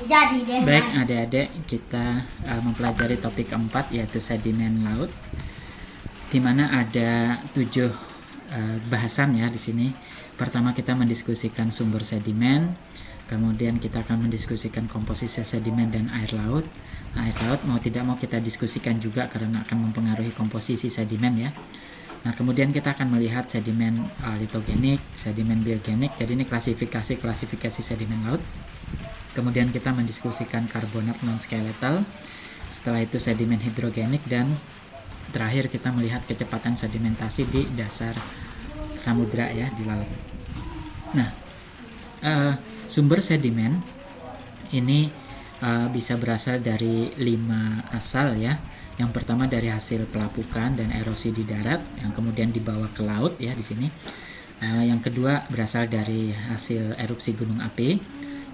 Jadi deh. Baik adik-adik, kita mempelajari topik keempat yaitu sedimen laut, di mana ada 7 bahasan ya di sini. Pertama kita mendiskusikan sumber sedimen, kemudian kita akan mendiskusikan komposisi sedimen dan air laut. Air laut mau tidak mau kita diskusikan juga karena akan mempengaruhi komposisi sedimen ya. Nah, kemudian kita akan melihat sedimen litogenik, sedimen biogenik. Jadi ini klasifikasi sedimen laut. Kemudian kita mendiskusikan karbonat non-skeletal. Setelah itu sedimen hidrogenik, dan terakhir kita melihat kecepatan sedimentasi di dasar samudra ya, di laut. Nah, sumber sedimen ini bisa berasal dari 5 asal ya. Yang pertama dari hasil pelapukan dan erosi di darat yang kemudian dibawa ke laut ya di sini. Yang kedua berasal dari hasil erupsi gunung api.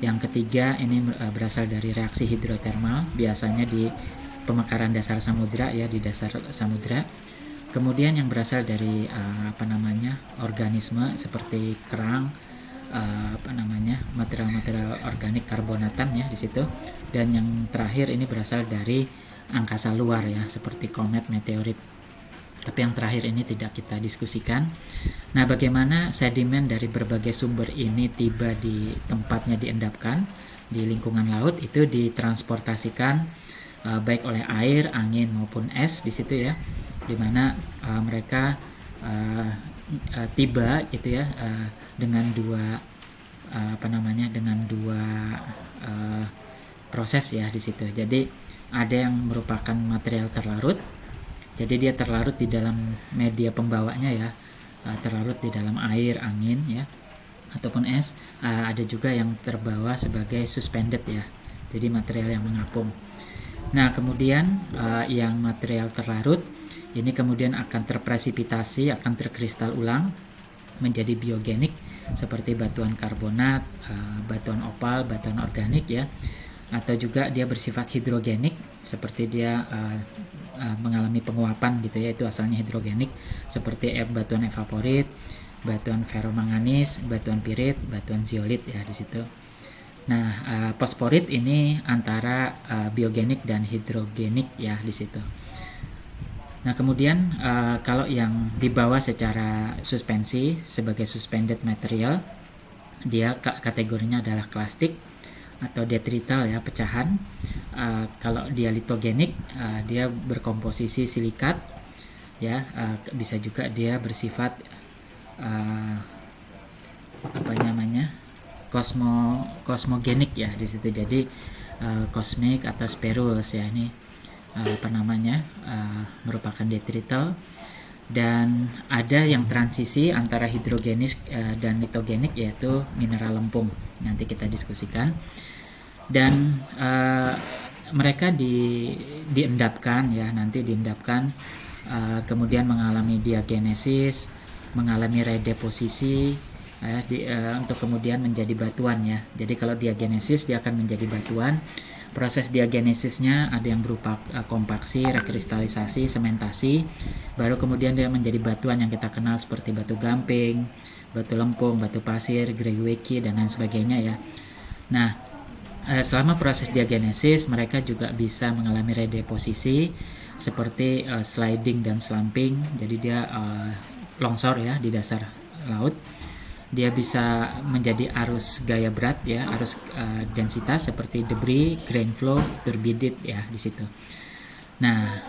Yang ketiga ini berasal dari reaksi hidrotermal, biasanya di pemekaran dasar samudra ya, di dasar samudra. Kemudian yang berasal dari organisme seperti kerang, material-material organik karbonatan ya di situ. Dan yang terakhir ini berasal dari angkasa luar ya, seperti komet, meteorit. Tapi yang terakhir ini tidak kita diskusikan. Nah, bagaimana sedimen dari berbagai sumber ini tiba di tempatnya diendapkan di lingkungan laut, itu ditransportasikan baik oleh air, angin maupun es di situ ya, di mana mereka tiba itu ya dengan dua proses ya di situ. Jadi ada yang merupakan material terlarut. Jadi dia terlarut di dalam media pembawanya ya, terlarut di dalam air, angin ya, ataupun es. Ada juga yang terbawa sebagai suspended ya, jadi material yang mengapung. Nah, kemudian yang material terlarut ini kemudian akan terpresipitasi, akan terkristal ulang menjadi biogenik seperti batuan karbonat, batuan opal, batuan organik ya. Atau juga dia bersifat hidrogenik seperti dia mengalami penguapan gitu ya, itu asalnya hidrogenik seperti batuan evaporit, batuan ferromanganis, batuan pirit, batuan zeolit ya di situ. Nah, fosforit ini antara biogenik dan hidrogenik ya di situ. Nah, kemudian kalau yang dibawa secara suspensi sebagai suspended material, dia kategorinya adalah klastik atau detrital ya, pecahan. Kalau dia litogenik, dia berkomposisi silikat ya, bisa juga dia bersifat kosmogenik ya di situ. Jadi kosmik atau spherules ya, ini merupakan detrital. Dan ada yang transisi antara hidrogenik dan litogenik, yaitu mineral lempung. Nanti kita diskusikan. Dan mereka diendapkan ya, nanti diendapkan, kemudian mengalami diagenesis, mengalami redeposisi untuk kemudian menjadi batuan ya. Jadi kalau diagenesis dia akan menjadi batuan. Proses diagenesisnya ada yang berupa kompaksi, rekristalisasi, sementasi, baru kemudian dia menjadi batuan yang kita kenal seperti batu gamping, batu lempung, batu pasir, greywacke dan lain sebagainya ya. Nah, selama proses diagenesis mereka juga bisa mengalami redeposisi seperti sliding dan slumping. Jadi dia longsor ya di dasar laut. Dia bisa menjadi arus gaya berat ya, arus densitas seperti debris, grain flow, turbidite ya di situ. Nah,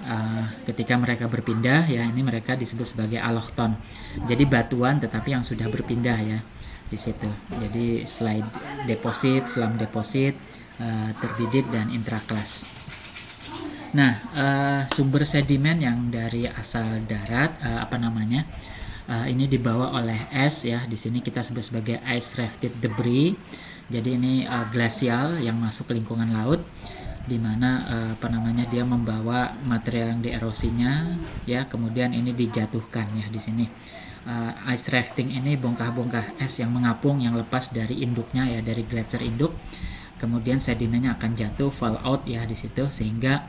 ketika mereka berpindah ya, ini mereka disebut sebagai allochthon. Jadi batuan tetapi yang sudah berpindah ya di situ. Jadi slide deposit, slump deposit, turbidite dan intraclass. Nah, sumber sedimen yang dari asal darat ini dibawa oleh es ya. Di sini kita sebut sebagai ice rafted debris. Jadi ini glasial yang masuk ke lingkungan laut, di mana dia membawa material yang dierosinya ya, kemudian ini dijatuhkan ya di sini. Ice rafting ini bongkah-bongkah es yang mengapung, yang lepas dari induknya ya, dari gletser induk. Kemudian sedimennya akan jatuh, fall out ya di situ, sehingga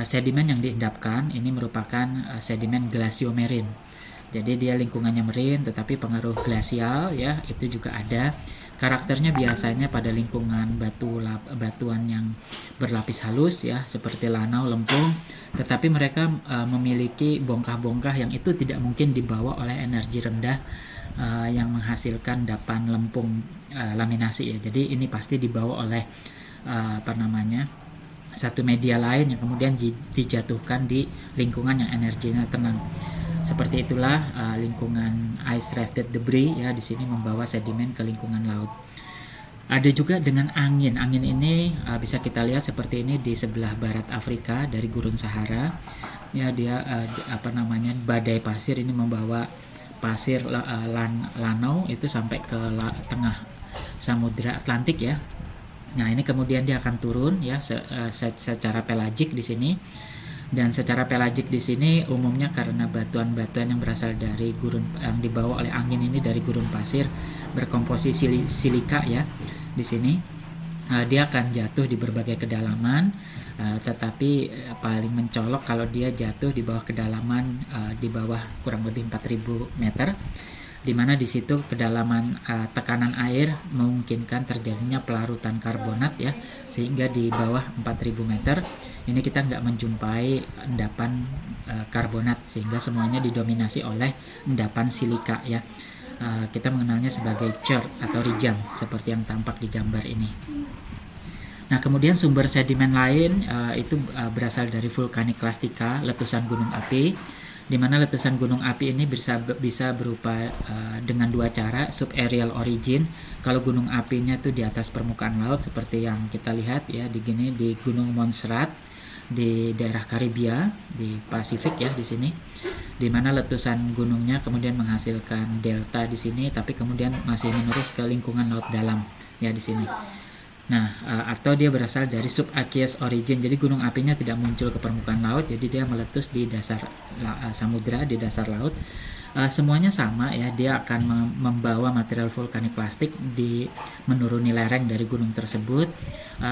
sedimen yang diendapkan ini merupakan sedimen glasiomerin. Jadi dia lingkungannya marine tetapi pengaruh glasial ya itu juga ada, Karakternya biasanya pada lingkungan batuan yang berlapis halus ya, seperti lanau, lempung, tetapi mereka memiliki bongkah-bongkah yang itu tidak mungkin dibawa oleh energi rendah yang menghasilkan dapan lempung laminasi ya. Jadi ini pasti dibawa oleh satu media lain yang kemudian dijatuhkan di lingkungan yang energinya tenang. Seperti itulah lingkungan ice rafted debris ya, di sini membawa sedimen ke lingkungan laut. Ada juga dengan angin. Angin ini bisa kita lihat seperti ini di sebelah barat Afrika dari gurun Sahara. Ya, dia badai pasir ini membawa pasir lanau itu sampai ke tengah Samudra Atlantik ya. Nah, ini kemudian dia akan turun ya secara pelagik di sini. Dan secara pelagik di sini umumnya karena batuan-batuan yang berasal dari gurun yang dibawa oleh angin ini dari gurun pasir berkomposisi silika ya. Di sini dia akan jatuh di berbagai kedalaman, tetapi paling mencolok kalau dia jatuh di bawah kedalaman di bawah kurang lebih 4000 meter, di mana di situ kedalaman tekanan air memungkinkan terjadinya pelarutan karbonat ya, sehingga di bawah 4000 meter ini kita nggak menjumpai endapan karbonat, sehingga semuanya didominasi oleh endapan silika ya. Kita mengenalnya sebagai chert atau rijang seperti yang tampak di gambar ini. Nah, kemudian sumber sedimen lain itu berasal dari vulkanik klastika, letusan gunung api, di mana letusan gunung api ini bisa berupa dengan dua cara, subaerial origin. Kalau gunung apinya itu di atas permukaan laut seperti yang kita lihat ya di Gunung Montserrat di daerah Karibia di Pasifik ya di sini, di mana letusan gunungnya kemudian menghasilkan delta di sini, tapi kemudian masih menerus ke lingkungan laut dalam ya di sini. Nah, atau dia berasal dari subaqueous origin, jadi gunung apinya tidak muncul ke permukaan laut, jadi dia meletus di dasar samudra, di dasar laut. Semuanya sama ya, dia akan membawa material vulkanik plastik menuruni lereng dari gunung tersebut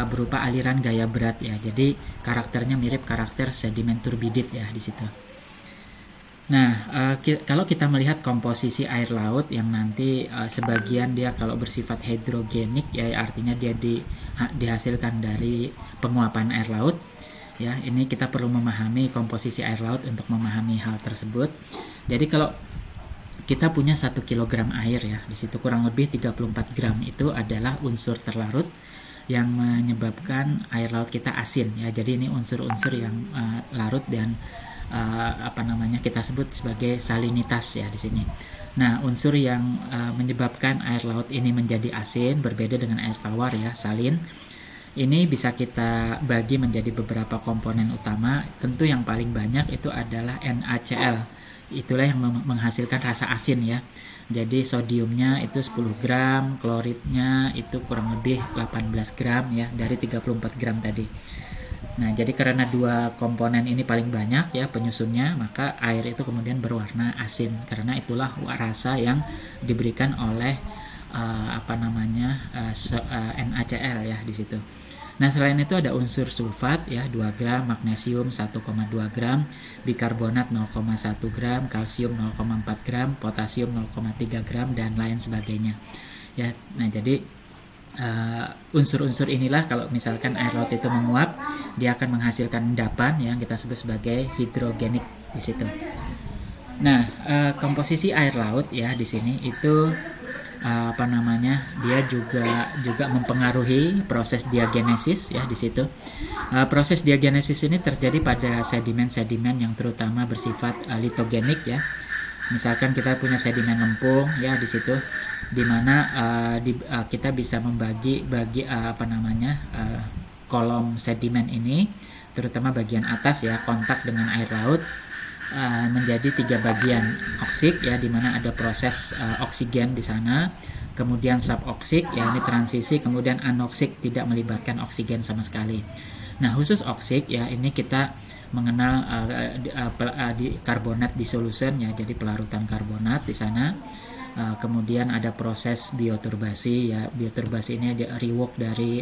berupa aliran gaya berat ya. Jadi karakternya mirip karakter sedimen turbidit ya di situ. Nah, kalau kita melihat komposisi air laut yang nanti sebagian dia kalau bersifat hidrogenik ya, artinya dia dihasilkan dari penguapan air laut ya. Ini kita perlu memahami komposisi air laut untuk memahami hal tersebut. Jadi kalau kita punya 1 kg air ya, di situ kurang lebih 34 gram itu adalah unsur terlarut yang menyebabkan air laut kita asin ya. Jadi ini unsur-unsur yang larut dan kita sebut sebagai salinitas ya di sini. Nah, unsur yang menyebabkan air laut ini menjadi asin berbeda dengan air tawar ya, salin. Ini bisa kita bagi menjadi beberapa komponen utama. Tentu yang paling banyak itu adalah NaCl. Itulah yang menghasilkan rasa asin ya. Jadi sodiumnya itu 10 gram, kloridnya itu kurang lebih 18 gram ya dari 34 gram tadi. Nah, jadi karena dua komponen ini paling banyak ya penyusunnya, maka air itu kemudian berwarna asin. Karena itulah rasa yang diberikan oleh NaCl ya di situ. Nah, selain itu ada unsur sulfat ya 2 gram, magnesium 1,2 gram, bikarbonat 0,1 gram, kalsium 0,4 gram, potasium 0,3 gram dan lain sebagainya. Ya, nah jadi unsur-unsur inilah kalau misalkan air laut itu menguap, dia akan menghasilkan endapan yang kita sebut sebagai hidrogenik di situ. Nah, komposisi air laut ya di sini itu dia juga mempengaruhi proses diagenesis ya di situ. Proses diagenesis ini terjadi pada sedimen-sedimen yang terutama bersifat litogenik ya. Misalkan kita punya sedimen lempung ya di situ, di mana kita bisa membagi kolom sedimen ini, terutama bagian atas ya kontak dengan air laut, menjadi 3 bagian. Oksik ya, di mana ada proses oksigen di sana, kemudian suboksik ya, ini transisi, kemudian anoksik, tidak melibatkan oksigen sama sekali. Nah, khusus oksik ya, ini kita mengenal di karbonat dissolution ya, jadi pelarutan karbonat di sana. Kemudian ada proses bioturbasi ya, bioturbasi ini ada rework dari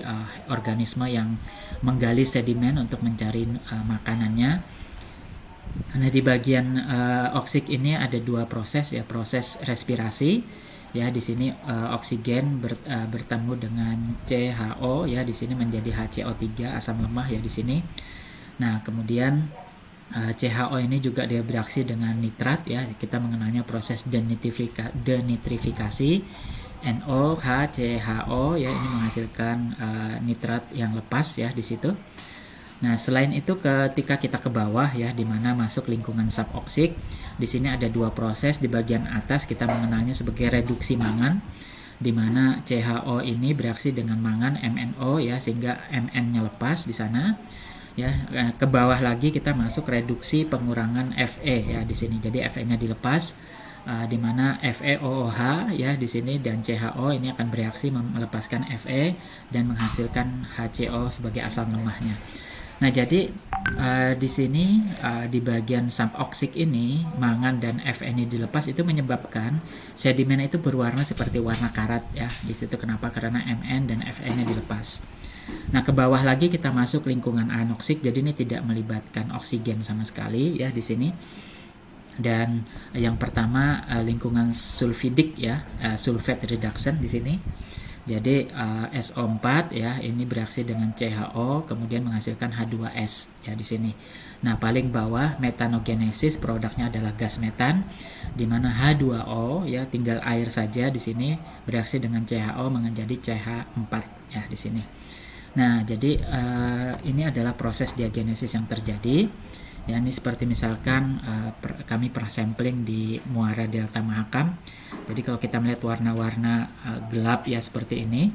organisme yang menggali sedimen untuk mencari makanannya. Nah, di bagian oksik ini ada 2 proses ya, proses respirasi Ya, di sini oksigen bertemu dengan CHO ya, di sini menjadi HCO3 asam lemah ya di sini. Nah, kemudian CHO ini juga dia bereaksi dengan nitrat ya. Kita mengenalnya proses denitrifikasi. NOHCHO ya, ini menghasilkan nitrat yang lepas ya di situ. Nah, selain itu ketika kita ke bawah ya, di mana masuk lingkungan suboksik, di sini ada dua proses. Di bagian atas kita mengenalnya sebagai reduksi mangan, di mana CHO ini bereaksi dengan mangan MNO ya, sehingga MN-nya lepas di sana. Ya, ke bawah lagi kita masuk reduksi pengurangan Fe ya di sini. Jadi Fe-nya dilepas, di mana FeOOH ya di sini, dan CHO ini akan bereaksi melepaskan Fe dan menghasilkan HCO sebagai asam lemahnya. Nah, jadi di sini di bagian suboksik ini mangan dan Fe ini dilepas, itu menyebabkan sedimen itu berwarna seperti warna karat ya. Di situ kenapa? Karena Mn dan Fe-nya dilepas. Nah, ke bawah lagi kita masuk lingkungan anoksik, jadi ini tidak melibatkan oksigen sama sekali ya di sini. Dan yang pertama lingkungan sulfidik ya, sulfate reduction di sini. Jadi SO4 ya, ini bereaksi dengan CHO kemudian menghasilkan H2S ya di sini. Nah, paling bawah metanogenesis, produknya adalah gas metan, di mana H2O ya, tinggal air saja di sini, bereaksi dengan CHO menjadi CH4 ya di sini. Nah, jadi ini adalah proses diagenesis yang terjadi. Ya, ini seperti misalkan kami pernah sampling di Muara Delta Mahakam. Jadi kalau kita melihat warna-warna gelap ya seperti ini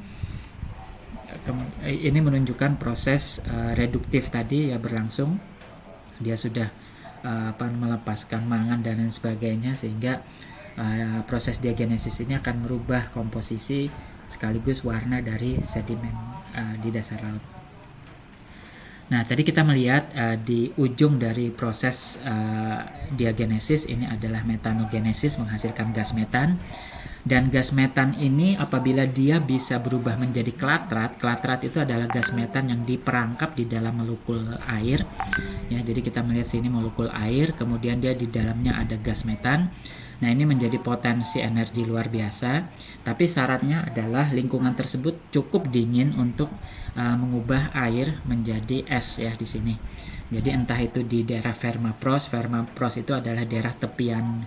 menunjukkan proses reduktif tadi ya berlangsung. Dia sudah melepaskan mangan dan lain sebagainya, sehingga proses diagenesis ini akan merubah komposisi sekaligus warna dari sedimen di dasar laut. Nah, tadi kita melihat di ujung dari proses diagenesis ini adalah metanogenesis, menghasilkan gas metan. Dan gas metan ini apabila dia bisa berubah menjadi klatrat itu adalah gas metan yang diperangkap di dalam molekul air. Ya, jadi kita melihat sini molekul air, kemudian dia di dalamnya ada gas metan. Nah, ini menjadi potensi energi luar biasa, tapi syaratnya adalah lingkungan tersebut cukup dingin untuk mengubah air menjadi es ya di sini. Jadi entah itu di daerah Permafrost itu adalah daerah tepian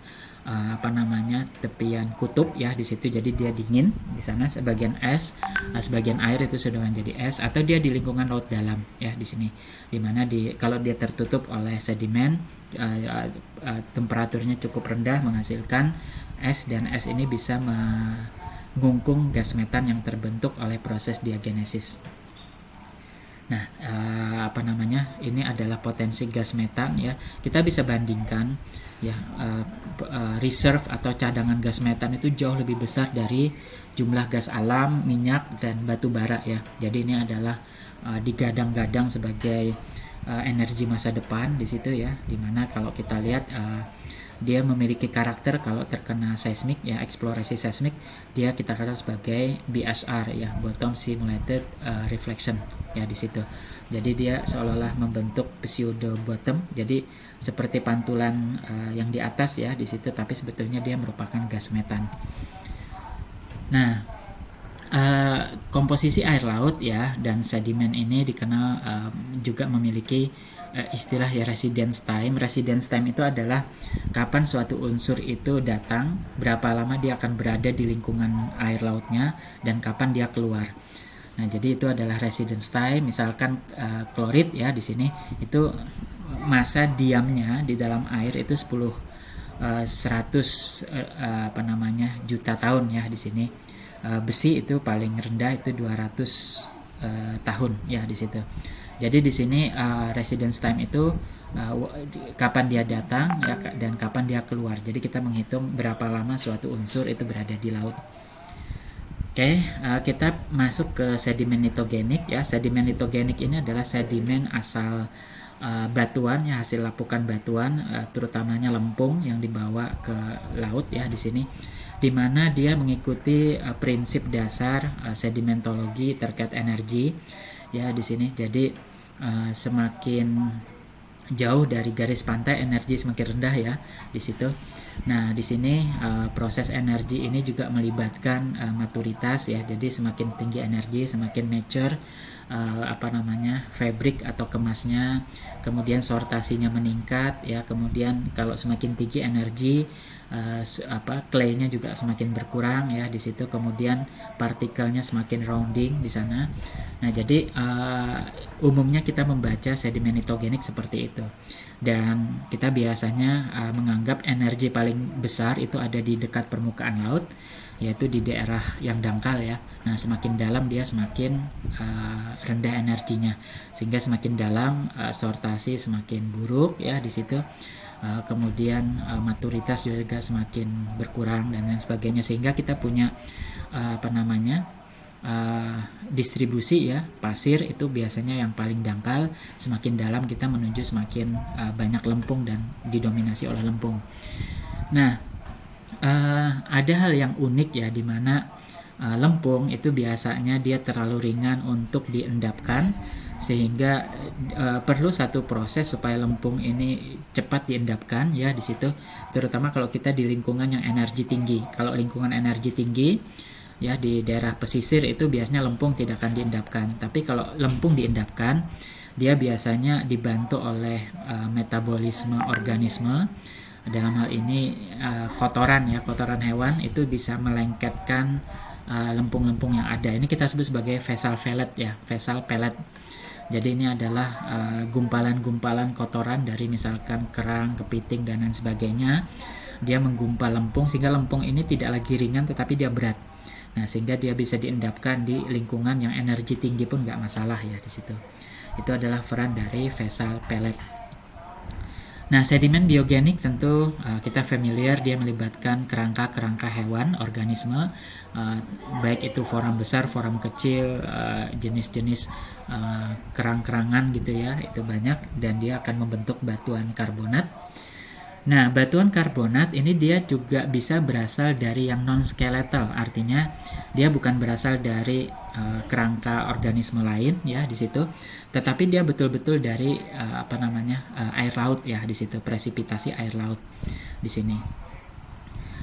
tepian kutub ya di situ. Jadi dia dingin di sana, sebagian es, sebagian air itu sudah menjadi es, atau dia di lingkungan laut dalam ya di sini. Dimana kalau dia tertutup oleh sedimen, temperaturnya cukup rendah menghasilkan es, dan es ini bisa mengungkung gas metan yang terbentuk oleh proses diagenesis. Nah, ini adalah potensi gas metan ya. Kita bisa bandingkan ya, reserve atau cadangan gas metan itu jauh lebih besar dari jumlah gas alam, minyak dan batu bara ya. Jadi ini adalah digadang-gadang sebagai energi masa depan di situ ya. Dimana kalau kita lihat dia memiliki karakter kalau terkena seismik ya, eksplorasi seismik, dia kita katakan sebagai BSR ya, bottom simulated reflection ya di situ. Jadi dia seolah-olah membentuk pseudo bottom, jadi seperti pantulan yang di atas ya di situ, tapi sebetulnya dia merupakan gas metan. Nah, komposisi air laut ya dan sedimen ini dikenal juga memiliki istilah ya residence time. Residence time itu adalah kapan suatu unsur itu datang, berapa lama dia akan berada di lingkungan air lautnya, dan kapan dia keluar. Nah, jadi itu adalah residence time. Misalkan klorid ya di sini itu masa diamnya di dalam air itu 100 juta tahun ya di sini. Besi itu paling rendah itu 200 tahun ya di situ. Jadi di sini residence time itu kapan dia datang ya, dan kapan dia keluar. Jadi kita menghitung berapa lama suatu unsur itu berada di laut. Oke, kita masuk ke sedimen nitogenik ya. Sedimen nitogenik ini adalah sedimen asal batuan ya, hasil lapukan batuan, terutamanya lempung yang dibawa ke laut ya di sini, di mana dia mengikuti prinsip dasar sedimentologi terkait energi ya di sini. Jadi semakin jauh dari garis pantai, energi semakin rendah ya di situ. Nah, di sini proses energi ini juga melibatkan maturitas ya. Jadi semakin tinggi energi, semakin mature fabrik atau kemasnya, kemudian sortasinya meningkat ya. Kemudian kalau semakin tinggi energi, clay-nya juga semakin berkurang ya di situ. Kemudian partikelnya semakin rounding di sana. Nah, jadi umumnya kita membaca sedimen nitogenik seperti itu. Dan kita biasanya menganggap energi paling besar itu ada di dekat permukaan laut, yaitu di daerah yang dangkal ya. Nah, semakin dalam dia semakin rendah energinya, sehingga semakin dalam sortasi semakin buruk ya di situ. Kemudian maturitas juga semakin berkurang dan lain sebagainya, sehingga kita punya distribusi ya. Pasir itu biasanya yang paling dangkal, semakin dalam kita menuju semakin banyak lempung dan didominasi oleh lempung. Nah, ada hal yang unik ya, di mana lempung itu biasanya dia terlalu ringan untuk diendapkan, sehingga perlu satu proses supaya lempung ini cepat diendapkan ya di situ, terutama kalau kita di lingkungan yang energi tinggi. Kalau lingkungan energi tinggi ya di daerah pesisir itu biasanya lempung tidak akan diendapkan. Tapi kalau lempung diendapkan, dia biasanya dibantu oleh metabolisme organisme. Dalam hal ini kotoran hewan itu bisa melengketkan lempung-lempung yang ada. Ini kita sebut sebagai vessel pellet ya, vessel pellet. Jadi ini adalah gumpalan-gumpalan kotoran dari misalkan kerang, kepiting dan lain sebagainya. Dia menggumpal lempung sehingga lempung ini tidak lagi ringan tetapi dia berat. Nah, sehingga dia bisa diendapkan di lingkungan yang energi tinggi pun nggak masalah ya di situ. Itu adalah peran dari vessel pellet. Nah, sedimen biogenik tentu kita familiar, dia melibatkan kerangka-kerangka hewan, organisme, baik itu foram besar, foram kecil, jenis-jenis kerang-kerangan gitu ya, itu banyak, dan dia akan membentuk batuan karbonat. Nah, batuan karbonat ini dia juga bisa berasal dari yang non-skeletal, artinya dia bukan berasal dari kerangka organisme lain ya di situ, tetapi dia betul-betul dari air laut ya di situ, presipitasi air laut di sini.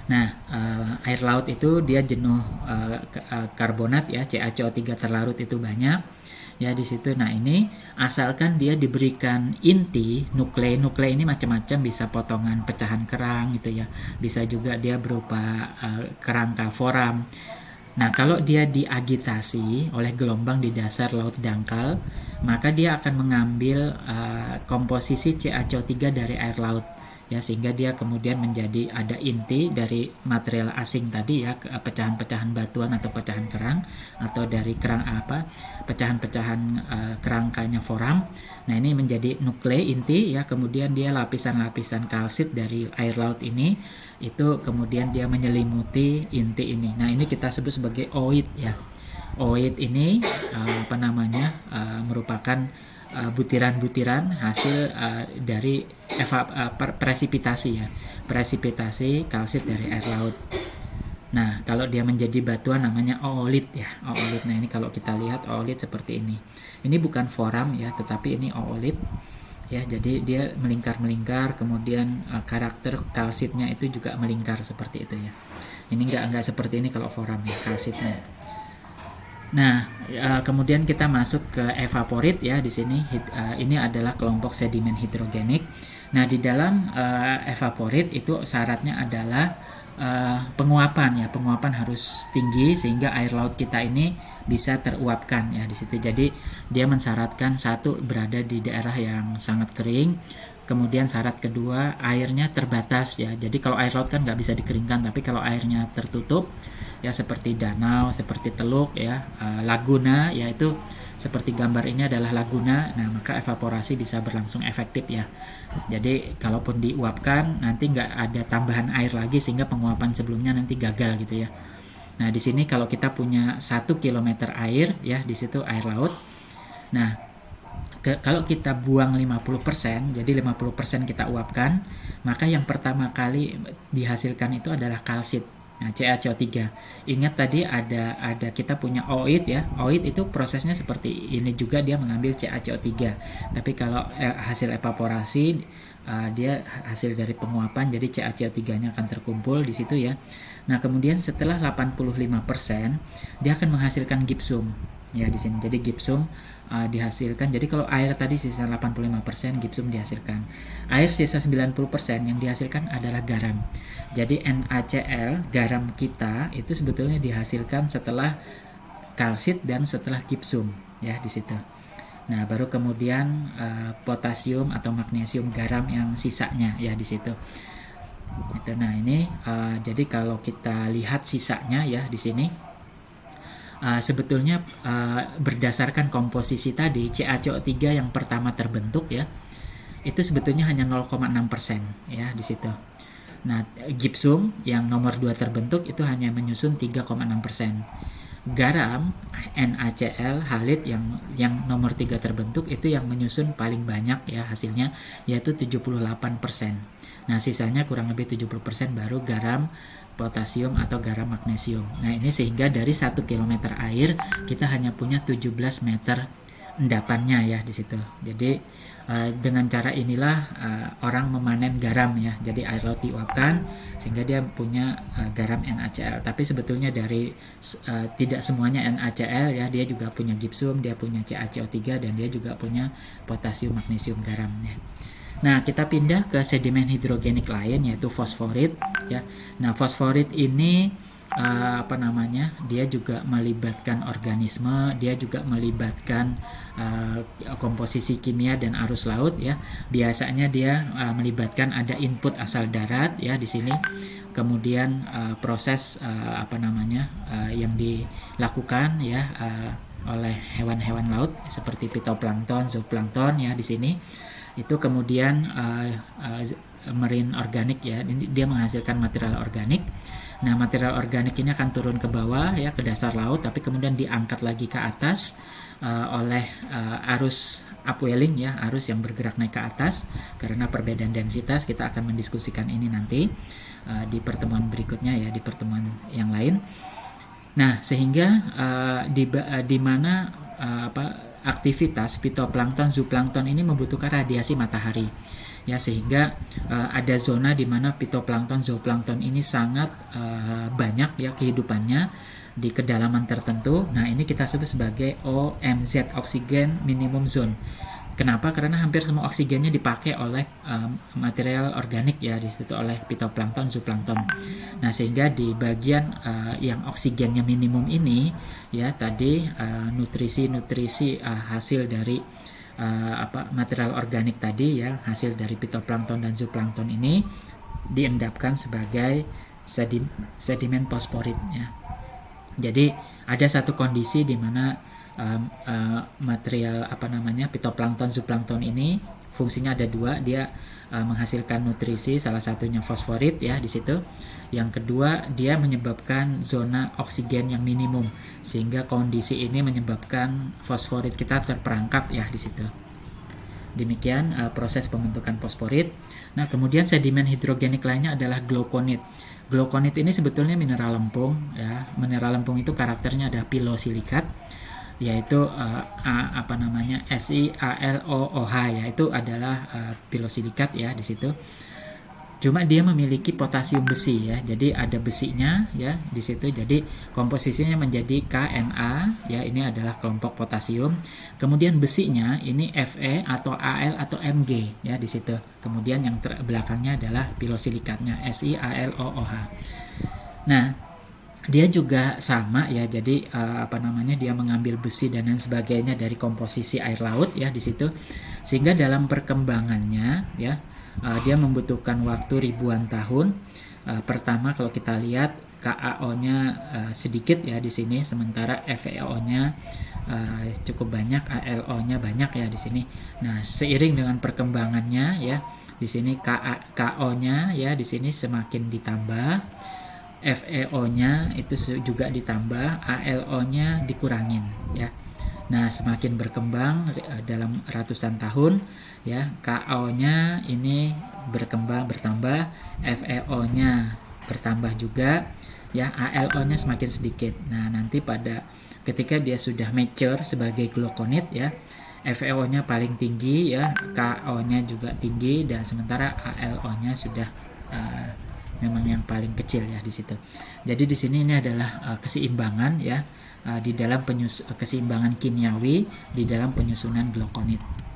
Nah, air laut itu dia jenuh karbonat ya, CaCO3 terlarut itu banyak ya di situ. Nah, ini asalkan dia diberikan inti nuklei ini macam-macam, bisa potongan pecahan kerang gitu ya, bisa juga dia berupa kerangka foram. Nah, kalau dia diagitasi oleh gelombang di dasar laut dangkal, maka dia akan mengambil komposisi CaCO3 dari air laut ya, sehingga dia kemudian menjadi ada inti dari material asing tadi ya, pecahan-pecahan batuan atau pecahan kerang, atau dari pecahan-pecahan kerangkanya foram. Nah, ini menjadi nuklei inti ya, kemudian dia lapisan-lapisan kalsit dari air laut ini itu kemudian dia menyelimuti inti ini. Nah, ini kita sebut sebagai ooid ya. Ooid ini merupakan butiran-butiran hasil dari presipitasi kalsit dari air laut. Nah, kalau dia menjadi batuan namanya oolit ya, oolit. Nah, ini kalau kita lihat oolit seperti ini. Ini bukan foram ya, tetapi ini oolit ya. Jadi dia melingkar-melingkar, kemudian karakter kalsitnya itu juga melingkar seperti itu ya. Ini enggak seperti ini kalau foram ya, kalsitnya. Nah, kemudian kita masuk ke evaporit ya di sini. Ini adalah kelompok sedimen hidrogenik. Nah, di dalam evaporit itu syaratnya adalah penguapan ya. Penguapan harus tinggi sehingga air laut kita ini bisa teruapkan ya di situ. Jadi dia mensyaratkan satu, berada di daerah yang sangat kering. Kemudian syarat kedua, airnya terbatas ya. Jadi kalau air laut kan nggak bisa dikeringkan, tapi kalau airnya tertutup ya, seperti danau, seperti teluk ya, laguna, yaitu seperti gambar ini adalah laguna. Nah, maka evaporasi bisa berlangsung efektif ya. Jadi kalaupun diuapkan nanti nggak ada tambahan air lagi, sehingga penguapan sebelumnya nanti gagal gitu ya. Nah, di sini kalau kita punya 1 km air ya, di situ air laut. Nah, kalau kita buang 50%, jadi 50% kita uapkan, maka yang pertama kali dihasilkan itu adalah kalsit Nah, CaCO3. Ingat tadi ada kita punya OID ya. OID itu prosesnya seperti ini juga, dia mengambil CaCO3. Tapi kalau hasil evaporasi dia hasil dari penguapan, jadi CaCO3-nya akan terkumpul di situ ya. Nah, kemudian setelah 85% dia akan menghasilkan gipsum ya di sini. Jadi gipsum dihasilkan. Jadi kalau air tadi sisa 85%, gipsum dihasilkan. Air sisa 90% yang dihasilkan adalah garam. Jadi NaCl, garam kita itu sebetulnya dihasilkan setelah kalsit dan setelah gipsum ya di situ. Nah, baru kemudian potasium atau magnesium garam yang sisanya ya di situ. Itu. Nah, ini jadi kalau kita lihat sisanya ya di sini sebetulnya berdasarkan komposisi tadi, CaCO3 yang pertama terbentuk ya, itu sebetulnya hanya 0,6% ya di situ. Nah, gipsum yang nomor 2 terbentuk itu hanya menyusun 3,6%. Garam NaCl halid yang nomor 3 terbentuk itu yang menyusun paling banyak ya hasilnya, yaitu 78%. Nah, sisanya kurang lebih 70% baru garam potasium atau garam magnesium. Nah, ini sehingga dari 1 km air kita hanya punya 17 meter endapannya ya di situ. Jadi dengan cara inilah orang memanen garam ya. Jadi air laut diuapkan sehingga dia punya garam NaCl. Tapi sebetulnya dari tidak semuanya NaCl ya, dia juga punya gipsum, dia punya CaCO3 dan dia juga punya potasium magnesium garam ya. Nah, kita pindah ke sedimen hidrogenik lain yaitu fosforit ya. Nah, fosforit ini dia juga melibatkan organisme, dia juga melibatkan komposisi kimia dan arus laut ya. Biasanya dia melibatkan ada input asal darat ya di sini. Kemudian proses yang dilakukan ya oleh hewan-hewan laut seperti fitoplankton, zooplankton ya di sini. Itu kemudian marine organik ya, dia menghasilkan material organik. Nah, material organik ini akan turun ke bawah ya, ke dasar laut, tapi kemudian diangkat lagi ke atas oleh arus upwelling ya, arus yang bergerak naik ke atas karena perbedaan densitas. Kita akan mendiskusikan ini nanti di pertemuan berikutnya ya, di pertemuan yang lain. Nah, sehingga di mana aktivitas fitoplankton, zooplankton ini membutuhkan radiasi matahari. Ya, sehingga ada zona di mana fitoplankton, zooplankton ini sangat banyak ya kehidupannya di kedalaman tertentu. Nah, ini kita sebut sebagai OMZ, oxygen minimum zone. Kenapa? Karena hampir semua oksigennya dipakai oleh material organik ya di situ, oleh fitoplankton, zooplankton. Nah, sehingga di bagian yang oksigennya minimum ini ya tadi nutrisi hasil dari material organik tadi ya, hasil dari fitoplankton dan zooplankton ini diendapkan sebagai sedimen fosforit ya. Jadi ada satu kondisi di mana material fitoplankton, zooplankton ini fungsinya ada dua. Dia menghasilkan nutrisi, salah satunya fosforit ya di situ. Yang kedua, dia menyebabkan zona oksigen yang minimum, sehingga kondisi ini menyebabkan fosforit kita terperangkap ya di situ. Demikian proses pembentukan fosforit. Nah, kemudian sedimen hidrogenik lainnya adalah glaukonit. Glaukonit ini sebetulnya mineral lempung ya. Mineral lempung itu karakternya ada pilosilikat, yaitu SiAlOH ya, itu adalah pilosilikat ya di situ. Cuma dia memiliki potasium besi ya, jadi ada besinya ya di situ. Jadi komposisinya menjadi Kna ya, ini adalah kelompok potasium. Kemudian besinya ini Fe atau Al atau Mg ya di situ. Kemudian yang belakangnya adalah pilosilikatnya SiAlOH. Nah, dia juga sama ya, jadi dia mengambil besi dan lain sebagainya dari komposisi air laut ya di situ, sehingga dalam perkembangannya ya dia membutuhkan waktu ribuan tahun. Pertama kalau kita lihat KAO-nya sedikit ya di sini, sementara FeO-nya cukup banyak, AlO-nya banyak ya di sini. Nah, seiring dengan perkembangannya ya di sini KO-nya ya di sini semakin ditambah, FeO-nya itu juga ditambah, AlO-nya dikurangin ya. Nah, semakin berkembang dalam ratusan tahun ya, KO-nya ini bertambah, FeO-nya bertambah juga. ya ALO-nya semakin sedikit. Nah, nanti pada ketika dia sudah mature sebagai gluconate ya, FeO-nya paling tinggi ya, KO-nya juga tinggi, dan sementara ALO-nya sudah memang yang paling kecil ya di situ. Jadi di sini ini adalah keseimbangan ya, di dalam keseimbangan kimiawi di dalam penyusunan gluconate.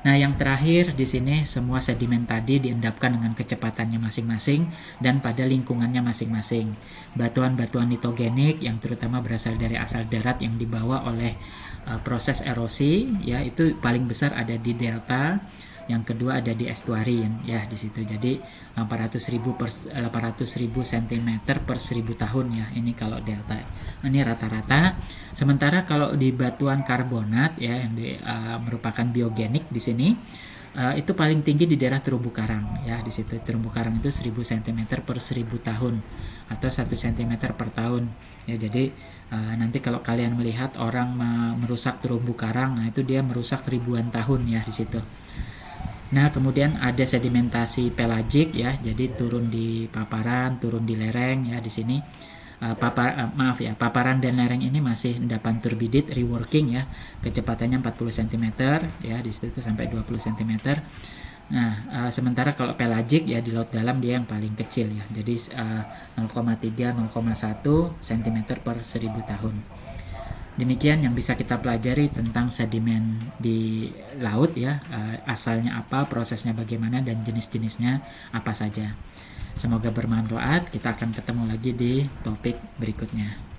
Nah, yang terakhir di sini semua sedimen tadi diendapkan dengan kecepatannya masing-masing dan pada lingkungannya masing-masing. Batuan-batuan nitogenik yang terutama berasal dari asal darat yang dibawa oleh proses erosi ya, itu paling besar ada di delta. Yang kedua ada di estuarien ya di situ. Jadi 800.000 cm per 1000 tahun ya. Ini kalau delta. Ini rata-rata. Sementara kalau di batuan karbonat ya yang merupakan biogenik di sini, itu paling tinggi di daerah terumbu karang ya di situ. Terumbu karang itu 1000 cm per 1000 tahun atau 1 cm per tahun ya. Jadi nanti kalau kalian melihat orang merusak terumbu karang, nah itu dia merusak ribuan tahun ya di situ. Nah, kemudian ada sedimentasi pelagik ya, jadi turun di paparan, turun di lereng ya di sini. Paparan dan lereng ini masih endapan turbidit reworking ya, kecepatannya 40 cm ya, di situ sampai 20 cm. Nah, sementara kalau pelagik ya di laut dalam dia yang paling kecil ya, jadi 0,3-0,1 cm per 1000 tahun. Demikian yang bisa kita pelajari tentang sedimen di laut ya, asalnya apa, prosesnya bagaimana, dan jenis-jenisnya apa saja. Semoga bermanfaat. Kita akan ketemu lagi di topik berikutnya.